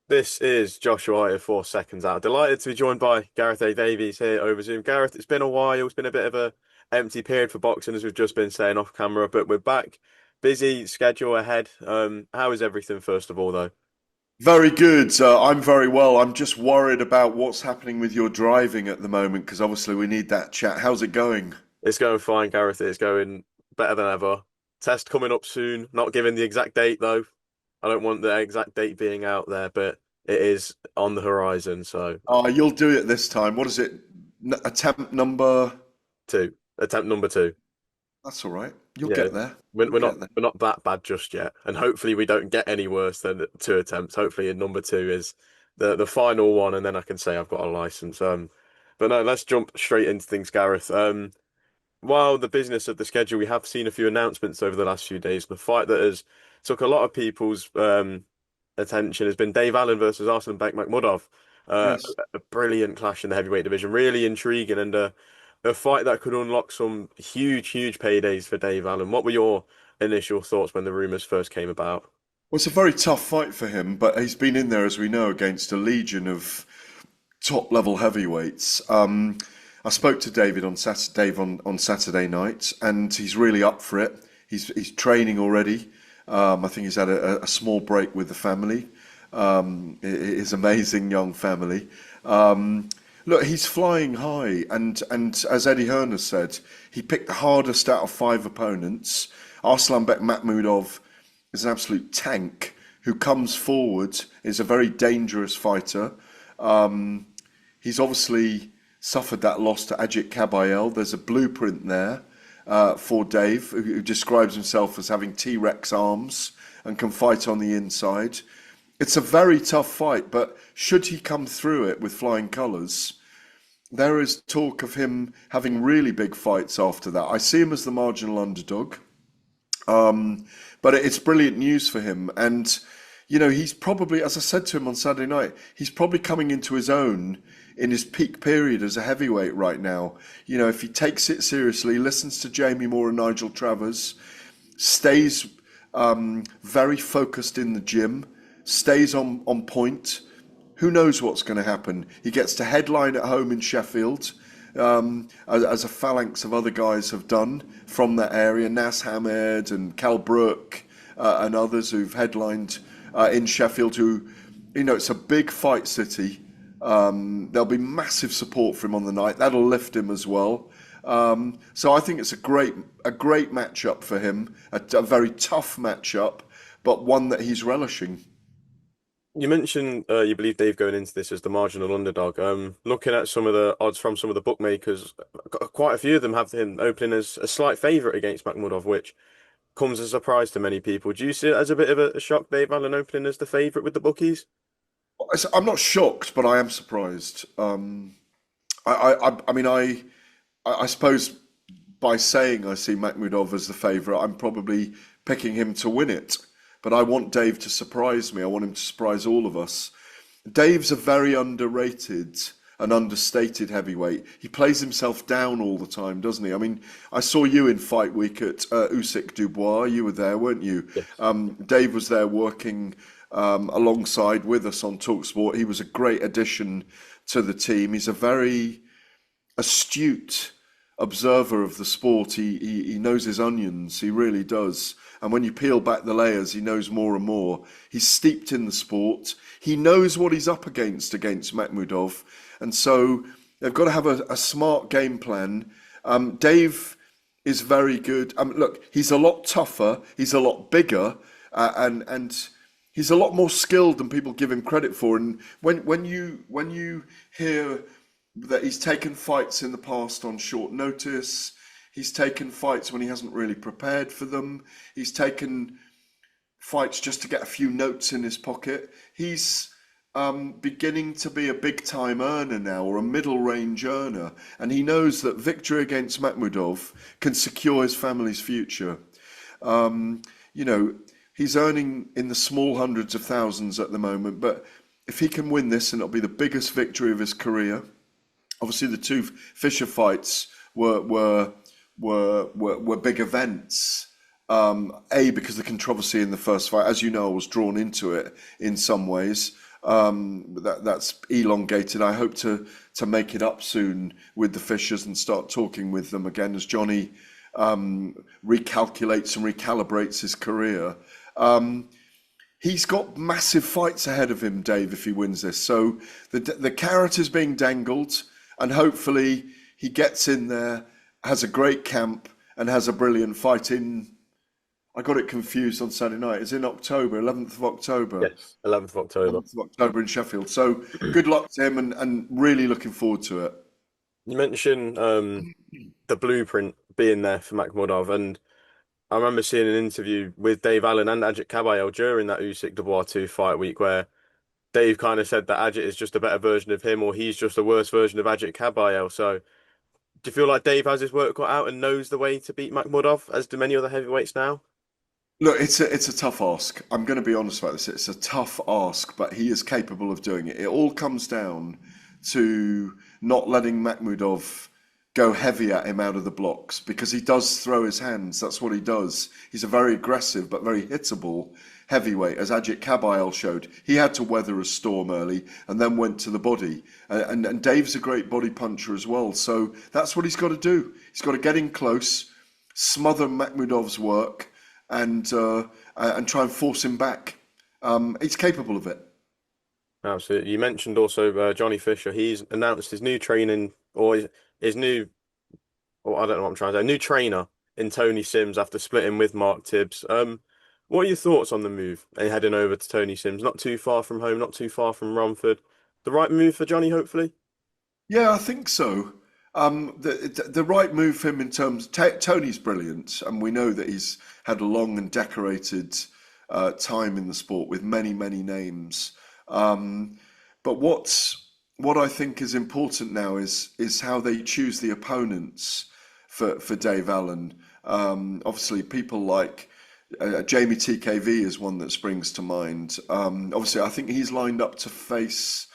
This is Joshua here, 4 seconds out. Delighted to be joined by Gareth A Davies here over Zoom. Gareth, it's been a while. It's been a bit of a empty period for boxing, as we've just been saying off camera, but we're back. Busy schedule ahead. How is everything, first of all, though? Very good. I'm very well. I'm just worried about what's happening with your driving at the moment because obviously we need that chat. How's it going? It's going fine, Gareth. It's going better than ever. Test coming up soon. Not giving the exact date, though. I don't want the exact date being out there, but it is on the horizon. So, You'll do it this time. What is it? Attempt number? attempt number two. That's all right. You'll Yeah, get there. we're, You'll we're not get there. we're not that bad just yet, and hopefully we don't get any worse than two attempts. Hopefully, in number two is the final one, and then I can say I've got a license. But no, let's jump straight into things, Gareth. While the business of the schedule, we have seen a few announcements over the last few days. The fight that has took a lot of people's attention has been Dave Allen versus Arslanbek Makmudhov. Yes. A brilliant clash in the heavyweight division, really intriguing, and a fight that could unlock some huge paydays for Dave Allen. What were your initial thoughts when the rumors first came about? Well, it's a very tough fight for him, but he's been in there, as we know, against a legion of top level heavyweights. I spoke to Dave on Saturday night, and he's really up for it. He's training already. I think he's had a small break with the family. His amazing young family. Look, he's flying high, and as Eddie Hearn has said, he picked the hardest out of five opponents. Arslanbek Makmudhov is an absolute tank who comes forward, is a very dangerous fighter. He's obviously suffered that loss to Ajit Kabayel. There's a blueprint there for Dave, who describes himself as having T-Rex arms and can fight on the inside. It's a very tough fight, but should he come through it with flying colours, there is talk of him having really big fights after that. I see him as the marginal underdog. But it's brilliant news for him. And, you know, he's probably, as I said to him on Saturday night, he's probably coming into his own in his peak period as a heavyweight right now. You know, if he takes it seriously, listens to Jamie Moore and Nigel Travers, stays very focused in the gym, stays on point, who knows what's going to happen? He gets to headline at home in Sheffield, as a phalanx of other guys have done from that area, Nas Hamed and Cal Brook and others who've headlined in Sheffield. Who, you know, it's a big fight city. There'll be massive support for him on the night. That'll lift him as well. So I think it's a great matchup for him. A very tough matchup, but one that he's relishing. You mentioned you believe Dave going into this as the marginal underdog. Looking at some of the odds from some of the bookmakers, quite a few of them have him opening as a slight favourite against Makhmudov, which comes as a surprise to many people. Do you see it as a bit of a shock, Dave Allen opening as the favourite with the bookies? I'm not shocked, but I am surprised. I mean, I suppose by saying I see Makhmudov as the favourite, I'm probably picking him to win it. But I want Dave to surprise me. I want him to surprise all of us. Dave's a very underrated and understated heavyweight. He plays himself down all the time, doesn't he? I mean, I saw you in fight week at Usyk Dubois. You were there, weren't you? Yes. Dave was there working alongside with us on Talksport. He was a great addition to the team. He's a very astute observer of the sport. He knows his onions. He really does. And when you peel back the layers, he knows more and more. He's steeped in the sport. He knows what he's up against Makhmudov. And so they've got to have a smart game plan. Dave is very good. Look, he's a lot tougher. He's a lot bigger, and he's a lot more skilled than people give him credit for. And when you hear that he's taken fights in the past on short notice, he's taken fights when he hasn't really prepared for them. He's taken fights just to get a few notes in his pocket. He's beginning to be a big time earner now, or a middle range earner. And he knows that victory against Makhmudov can secure his family's future. You know, he's earning in the small hundreds of thousands at the moment, but if he can win this, and it'll be the biggest victory of his career. Obviously, the two Fisher fights were big events. Because the controversy in the first fight, as you know, I was drawn into it in some ways. That's elongated. I hope to make it up soon with the Fishers and start talking with them again as Johnny recalculates and recalibrates his career. He's got massive fights ahead of him, Dave, if he wins this. So the carrot is being dangled, and hopefully he gets in there, has a great camp, and has a brilliant fight in. I got it confused on Saturday night. It's in October, 11th of October. Yes, 11th of October. 11th of October in Sheffield. So good luck to him, and really looking forward to it. You mentioned the blueprint being there for Makmudhov, and I remember seeing an interview with Dave Allen and Ajit Kabayel during that Usyk Dubois 2 fight week where Dave kind of said that Ajit is just a better version of him or he's just a worse version of Ajit Kabayel. So do you feel like Dave has his work cut out and knows the way to beat Makmudhov, as do many other heavyweights now? Look, it's a tough ask. I'm going to be honest about this. It's a tough ask, but he is capable of doing it. It all comes down to not letting Makmudhov go heavy at him out of the blocks because he does throw his hands. That's what he does. He's a very aggressive but very hittable heavyweight, as Ajit Kabayel showed. He had to weather a storm early and then went to the body. And Dave's a great body puncher as well. So that's what he's got to do. He's got to get in close, smother Makmudov's work, and try and force him back. He's capable of it. Absolutely. You mentioned also Johnny Fisher. He's announced his new training or his new, or I don't know what I'm trying to say, new trainer in Tony Sims after splitting with Mark Tibbs. What are your thoughts on the move and heading over to Tony Sims? Not too far from home, not too far from Romford. The right move for Johnny, hopefully? Yeah, I think so. The right move for him in terms. Tony's brilliant, and we know that he's had a long and decorated time in the sport with many names. But what I think is important now is how they choose the opponents for Dave Allen. Obviously, people like Jamie TKV is one that springs to mind. Obviously, I think he's lined up to face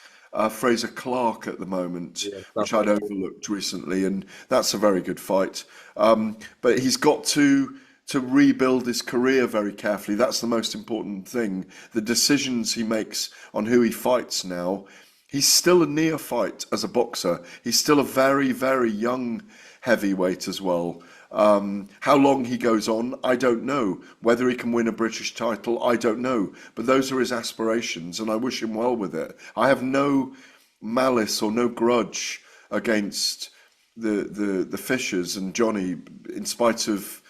Fraser Clark at the moment, Yeah, which that's I'd right. overlooked recently, and that's a very good fight. But he's got to rebuild his career very carefully. That's the most important thing. The decisions he makes on who he fights now. He's still a neophyte as a boxer. He's still a very young heavyweight as well. How long he goes on, I don't know. Whether he can win a British title, I don't know. But those are his aspirations, and I wish him well with it. I have no malice or no grudge against the Fishers and Johnny, in spite of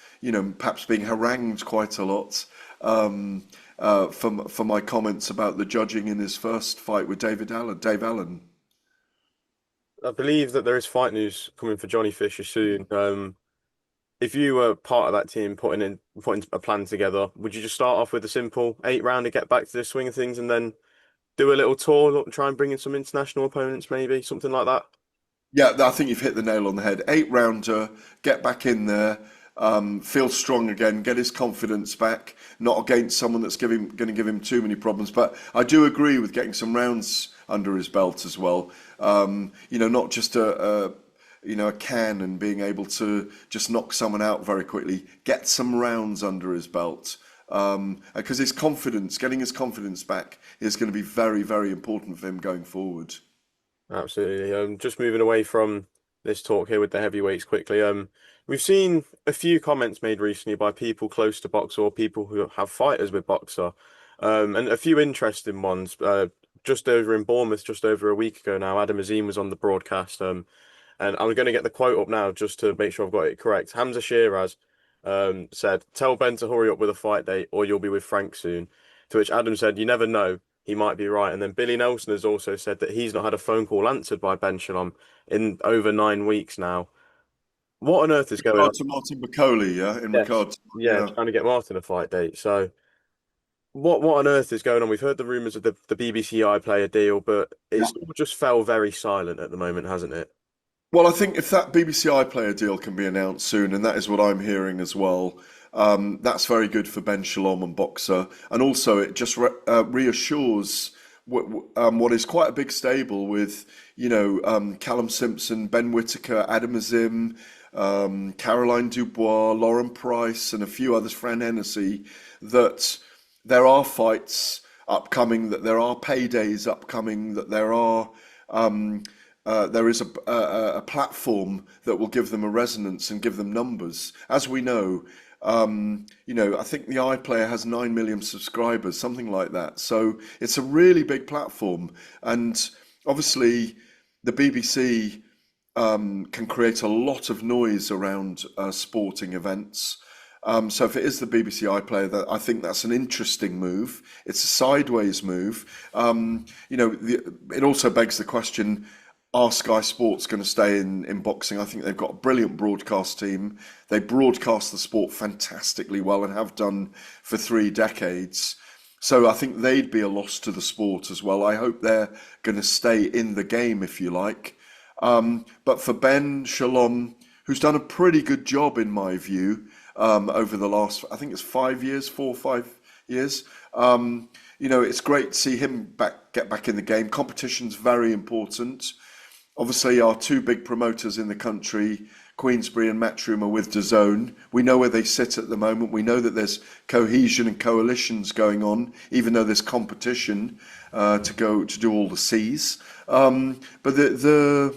perhaps being harangued quite a lot for my comments about the judging in his first fight with Dave Allen. I believe that there is fight news coming for Johnny Fisher soon. If you were part of that team putting a plan together, would you just start off with a simple 8 round and get back to the swing of things and then do a little tour, try and bring in some international opponents, maybe something like that? Yeah, I think you've hit the nail on the head. 8 rounder, get back in there, feel strong again, get his confidence back, not against someone that's going to give him too many problems. But I do agree with getting some rounds under his belt as well. Not just a can and being able to just knock someone out very quickly. Get some rounds under his belt. Because getting his confidence back is going to be very important for him going forward. Absolutely. Just moving away from this talk here with the heavyweights quickly. We've seen a few comments made recently by people close to Boxer or people who have fighters with Boxer, and a few interesting ones. Just over in Bournemouth, just over a week ago now, Adam Azim was on the broadcast. And I'm going to get the quote up now just to make sure I've got it correct. Hamza Shiraz said, "Tell Ben to hurry up with a fight date, or you'll be with Frank soon." To which Adam said, "You never know. He might be right." And then Billy Nelson has also said that he's not had a phone call answered by Ben Shalom in over 9 weeks now. What on earth is going on? Regard to Martin McCauley, yeah, in Yes. regard to, Yeah, yeah. trying to get Martin a fight date. So what on earth is going on? We've heard the rumours of the BBCi player deal, but it's all just fell very silent at the moment, hasn't it? Well, I think if that BBC iPlayer deal can be announced soon, and that is what I'm hearing as well, that's very good for Ben Shalom and Boxer. And also, it just reassures what is quite a big stable with, Callum Simpson, Ben Whitaker, Adam Azim, Caroline Dubois, Lauren Price, and a few others, Fran Hennessy, that there are fights upcoming, that there are paydays upcoming, that there is a platform that will give them a resonance and give them numbers. As we know, I think the iPlayer has 9 million subscribers, something like that. So it's a really big platform, and obviously the BBC can create a lot of noise around sporting events. So if it is the BBC iPlayer, that I think that's an interesting move. It's a sideways move. It also begs the question: are Sky Sports going to stay in boxing? I think they've got a brilliant broadcast team. They broadcast the sport fantastically well and have done for 3 decades. So I think they'd be a loss to the sport as well. I hope they're going to stay in the game, if you like. But for Ben Shalom, who's done a pretty good job in my view over the last, I think it's 5 years, 4 or 5 years. It's great to see him get back in the game. Competition's very important. Obviously, our 2 big promoters in the country, Queensberry and Matchroom, are with DAZN. We know where they sit at the moment. We know that there's cohesion and coalitions going on, even though there's competition to do all the C's. But the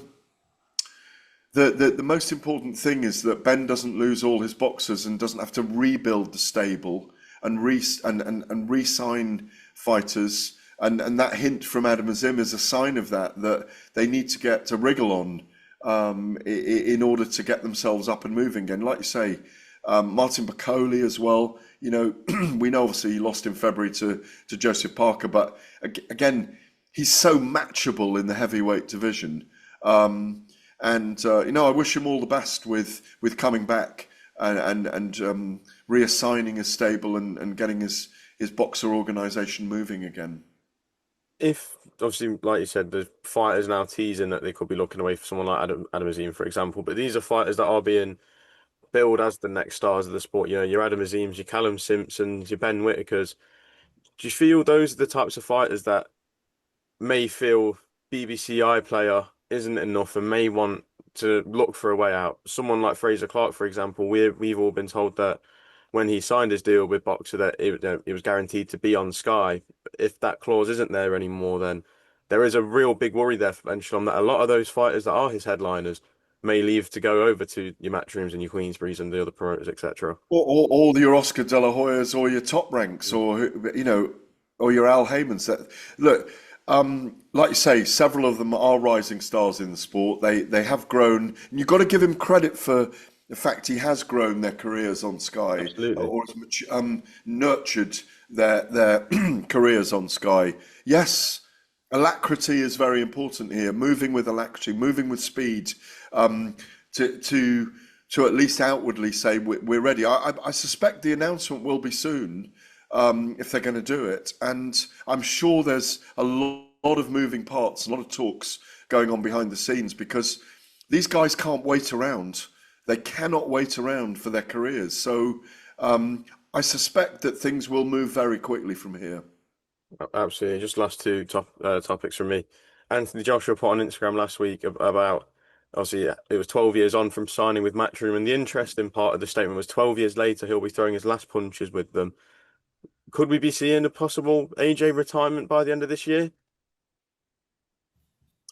most important thing is that Ben doesn't lose all his boxers and doesn't have to rebuild the stable and re-sign fighters. And that hint from Adam Azim is a sign of that they need to get to wriggle on in order to get themselves up and moving again. Like you say, Martin Bakole as well. We know obviously he lost in February to Joseph Parker, but again, he's so matchable in the heavyweight division. I wish him all the best with coming back and reassigning his stable and getting his boxer organisation moving again. If obviously, like you said, the fighters now teasing that they could be looking away for someone like Adam Azim, for example, but these are fighters that are being billed as the next stars of the sport. Your Adam Azims, your Callum Simpsons, your Ben Whitakers. Do you feel those are the types of fighters that may feel BBCi player isn't enough and may want to look for a way out? Someone like Fraser Clark, for example, we've all been told that when he signed his deal with Boxer that it was guaranteed to be on Sky. If that clause isn't there anymore, then there is a real big worry there for Ben Shalom that a lot of those fighters that are his headliners may leave to go over to your Matchrooms and your Queensberries and the other promoters, etc. Or your Oscar De La Hoyas or your Top Ranks or your Al Heymans. Look, like you say, several of them are rising stars in the sport. They have grown, and you've got to give him credit for the fact he has grown their careers on Sky, Absolutely. or has nurtured their careers on Sky. Yes, alacrity is very important here. Moving with alacrity, moving with speed, to at least outwardly say we're ready. I suspect the announcement will be soon, if they're going to do it, and I'm sure there's a lot of moving parts, a lot of talks going on behind the scenes because these guys can't wait around. They cannot wait around for their careers. So I suspect that things will move very quickly from here. Absolutely. Just last 2 topics from me. Anthony Joshua put on Instagram last week about obviously it was 12 years on from signing with Matchroom, and the interesting part of the statement was 12 years later he'll be throwing his last punches with them. Could we be seeing a possible AJ retirement by the end of this year?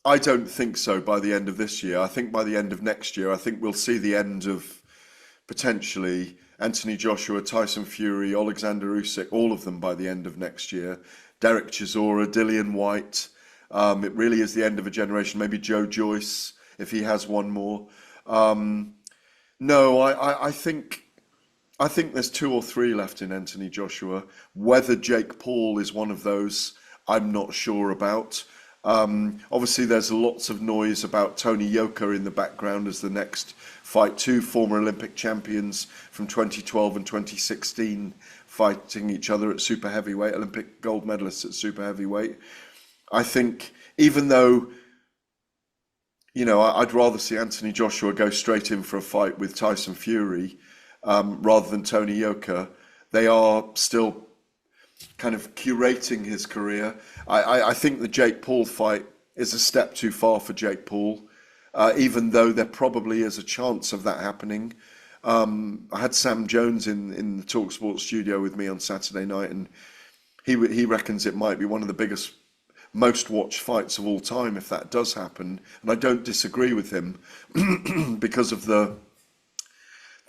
I don't think so by the end of this year. I think by the end of next year, I think we'll see the end of potentially Anthony Joshua, Tyson Fury, Oleksandr Usyk, all of them by the end of next year. Derek Chisora, Dillian White. It really is the end of a generation. Maybe Joe Joyce, if he has one more. No, I think there's 2 or 3 left in Anthony Joshua. Whether Jake Paul is one of those, I'm not sure about. Obviously, there's lots of noise about Tony Yoka in the background as the next fight. 2 former Olympic champions from 2012 and 2016 fighting each other at super heavyweight, Olympic gold medalists at super heavyweight. I think even though, I'd rather see Anthony Joshua go straight in for a fight with Tyson Fury rather than Tony Yoka, they are still kind of curating his career. I think the Jake Paul fight is a step too far for Jake Paul, even though there probably is a chance of that happening. I had Sam Jones in the TalkSport studio with me on Saturday night, and He reckons it might be one of the biggest, most watched fights of all time if that does happen. And I don't disagree with him because of the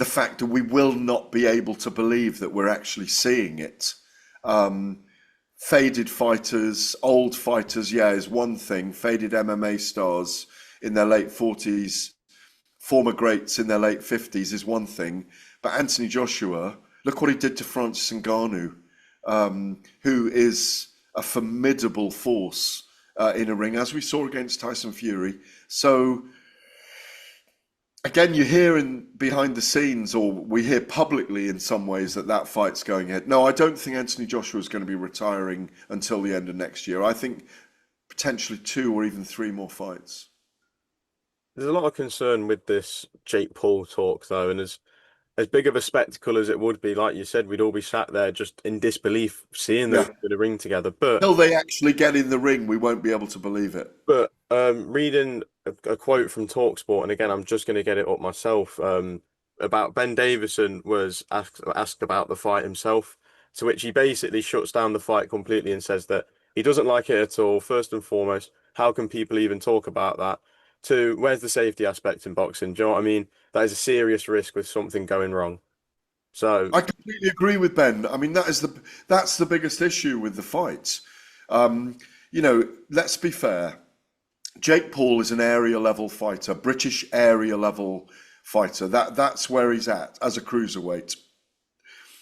fact that we will not be able to believe that we're actually seeing it. Faded fighters, old fighters, yeah, is one thing. Faded MMA stars in their late 40s, former greats in their late 50s is one thing. But Anthony Joshua, look what he did to Francis Ngannou, who is a formidable force in a ring, as we saw against Tyson Fury. So again, you hear in behind the scenes, or we hear publicly in some ways, that fight's going ahead. No, I don't think Anthony Joshua is going to be retiring until the end of next year. I think potentially 2 or even 3 more fights. There's a lot of concern with this Jake Paul talk, though, and as big of a spectacle as it would be, like you said, we'd all be sat there just in disbelief seeing those Yeah. two in the ring together. But Until they actually get in the ring, we won't be able to believe it. reading a quote from Talksport, and again, I'm just going to get it up myself. About Ben Davison was asked about the fight himself, to which he basically shuts down the fight completely and says that he doesn't like it at all. First and foremost, how can people even talk about that? Two, where's the safety aspect in boxing? Do you know what I mean? That is a serious risk with something going wrong. So I completely agree with Ben. I mean, that's the biggest issue with the fight. You know, let's be fair. Jake Paul is an area level fighter, British area level fighter. That's where he's at as a cruiserweight.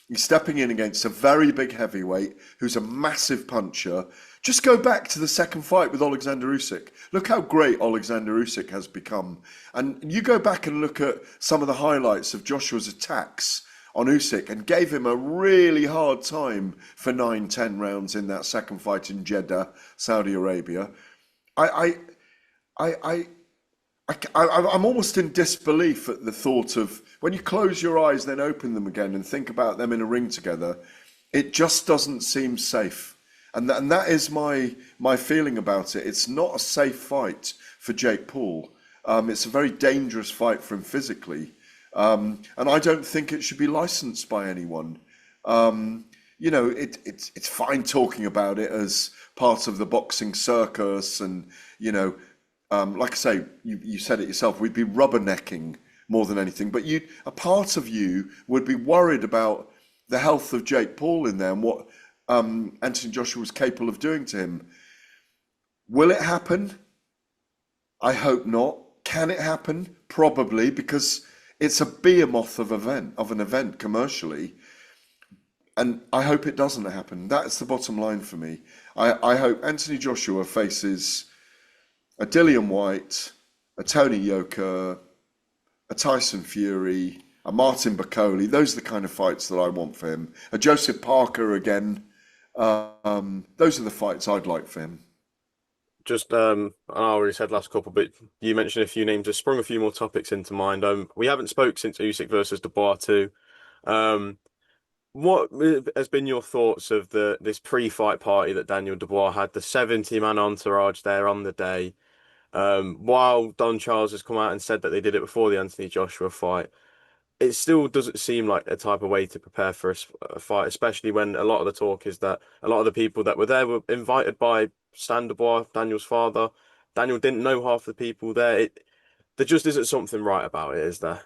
He's stepping in against a very big heavyweight who's a massive puncher. Just go back to the second fight with Oleksandr Usyk. Look how great Oleksandr Usyk has become. And you go back and look at some of the highlights of Joshua's attacks on Usyk and gave him a really hard time for 9-10 rounds in that second fight in Jeddah, Saudi Arabia. I'm almost in disbelief at the thought of when you close your eyes, then open them again and think about them in a ring together. It just doesn't seem safe, and that is my feeling about it. It's not a safe fight for Jake Paul. It's a very dangerous fight for him physically, and I don't think it should be licensed by anyone. You know, it's fine talking about it as part of the boxing circus, and you know. Like I say, you said it yourself, we'd be rubbernecking more than anything. But a part of you would be worried about the health of Jake Paul in there and what Anthony Joshua was capable of doing to him. Will it happen? I hope not. Can it happen? Probably, because it's a behemoth of an event commercially. And I hope it doesn't happen. That's the bottom line for me. I hope Anthony Joshua faces a Dillian White, a Tony Yoka, a Tyson Fury, a Martin Bakole. Those are the kind of fights that I want for him. A Joseph Parker again. Those are the fights I'd like for him. just I already said last couple, but you mentioned a few names. Just sprung a few more topics into mind. We haven't spoke since Usyk versus Dubois 2. What has been your thoughts of this pre-fight party that Daniel Dubois had, the 70-man entourage there on the day? While Don Charles has come out and said that they did it before the Anthony Joshua fight, it still doesn't seem like a type of way to prepare for a fight, especially when a lot of the talk is that a lot of the people that were there were invited by Stan Dubois, Daniel's father. Daniel didn't know half the people there. There just isn't something right about it, is there?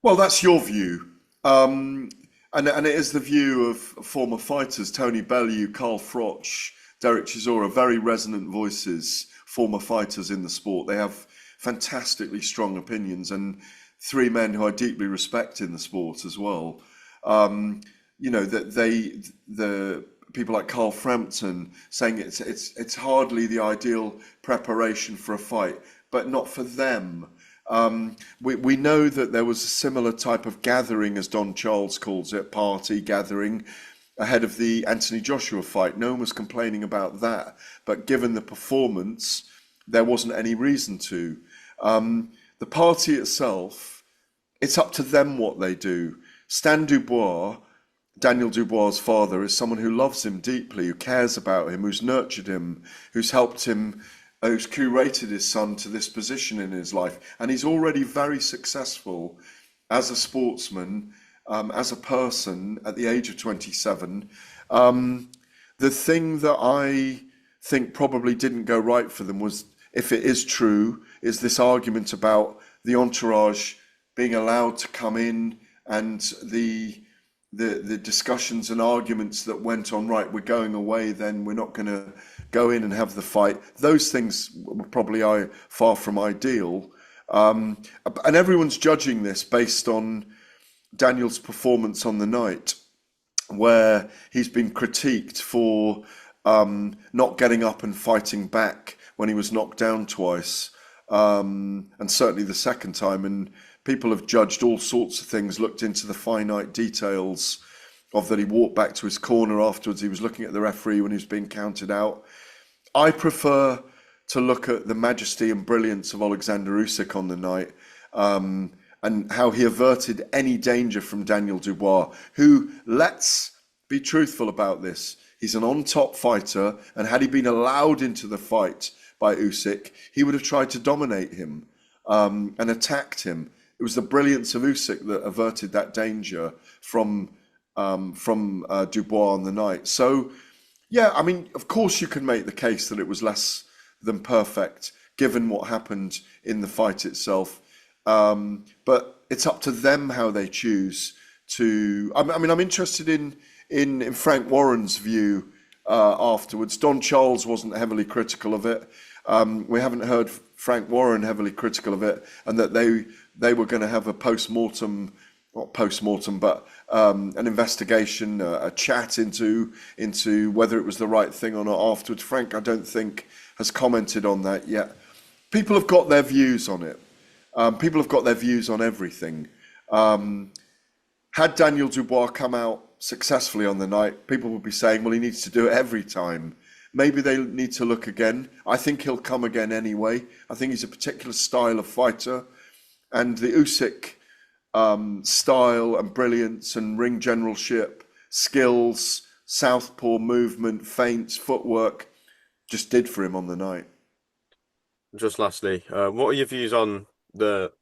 Well, that's your view. And it is the view of former fighters, Tony Bellew, Carl Froch, Derek Chisora, very resonant voices, former fighters in the sport. They have fantastically strong opinions, and three men who I deeply respect in the sport as well. You know, that the people like Carl Frampton saying it's hardly the ideal preparation for a fight, but not for them. We know that there was a similar type of gathering, as Don Charles calls it, party gathering ahead of the Anthony Joshua fight. No one was complaining about that, but given the performance, there wasn't any reason to. The party itself, it's up to them what they do. Stan Dubois, Daniel Dubois' father, is someone who loves him deeply, who cares about him, who's nurtured him, who's helped him, who's curated his son to this position in his life. And he's already very successful as a sportsman, as a person at the age of 27. The thing that I think probably didn't go right for them was, if it is true, is this argument about the entourage being allowed to come in, and the discussions and arguments that went on. Right, we're going away, then we're not going to go in and have the fight. Those things were probably far from ideal, and everyone's judging this based on Daniel's performance on the night, where he's been critiqued for not getting up and fighting back when he was knocked down twice, and certainly the second time. And people have judged all sorts of things, looked into the finite details of that he walked back to his corner afterwards. He was looking at the referee when he was being counted out. I prefer to look at the majesty and brilliance of Oleksandr Usyk on the night, and how he averted any danger from Daniel Dubois, who, let's be truthful about this, he's an on-top fighter, and had he been allowed into the fight by Usyk, he would have tried to dominate him and attacked him. It was the brilliance of Usyk that averted that danger from Dubois on the night. So, yeah, I mean, of course you can make the case that it was less than perfect, given what happened in the fight itself. But it's up to them how they choose to. I mean, I'm interested in Frank Warren's view afterwards. Don Charles wasn't heavily critical of it. We haven't heard Frank Warren heavily critical of it, and that they were going to have a post-mortem, not post-mortem, but an investigation, a chat into whether it was the right thing or not afterwards. Frank, I don't think, has commented on that yet. People have got their views on it. People have got their views on everything. Had Daniel Dubois come out successfully on the night, people would be saying, well, he needs to do it every time. Maybe they need to look again. I think he'll come again anyway. I think he's a particular style of fighter. And the Usyk style and brilliance and ring generalship, skills, southpaw movement, feints, footwork, just did for him on the night. Just lastly, what are your views on the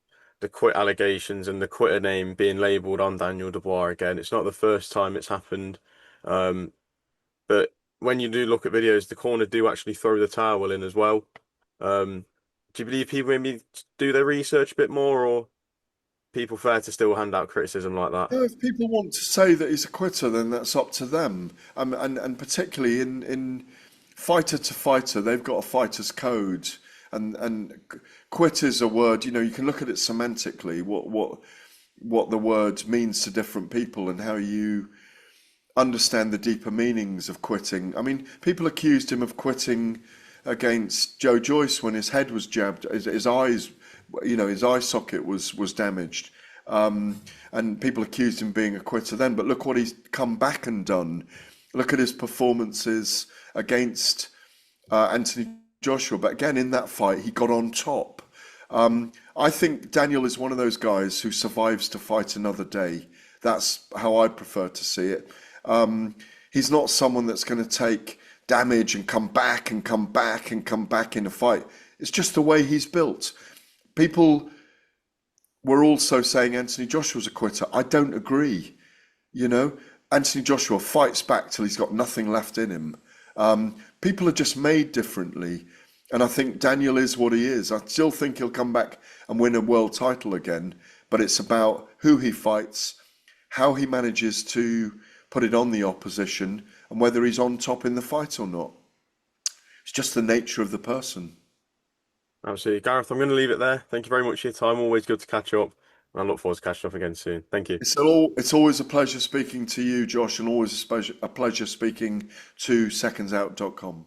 quit allegations and the quitter name being labelled on Daniel Dubois again? It's not the first time it's happened, but when you do look at videos, the corner do actually throw the towel in as well. Do you believe people maybe do their research a bit more, or people fair to still hand out criticism like that? Yeah, if people want to say that he's a quitter, then that's up to them. And particularly in fighter to fighter, they've got a fighter's code. And quit is a word, you can look at it semantically, what the word means to different people and how you understand the deeper meanings of quitting. I mean, people accused him of quitting against Joe Joyce when his head was jabbed, his eyes, his eye socket was damaged. And people accused him of being a quitter then, but look what he's come back and done. Look at his performances against Anthony Joshua, but again, in that fight, he got on top. I think Daniel is one of those guys who survives to fight another day. That's how I prefer to see it. He's not someone that's going to take damage and come back and come back and come back in a fight. It's just the way he's built. People were also saying Anthony Joshua's a quitter. I don't agree. Anthony Joshua fights back till he's got nothing left in him. People are just made differently. And I think Daniel is what he is. I still think he'll come back and win a world title again. But it's about who he fights, how he manages to put it on the opposition, and whether he's on top in the fight or not. It's just the nature of the person. Absolutely. Gareth, I'm going to leave it there. Thank you very much for your time. Always good to catch up. And I look forward to catching up again soon. Thank you. It's always a pleasure speaking to you, Josh, and always a pleasure speaking to secondsout.com.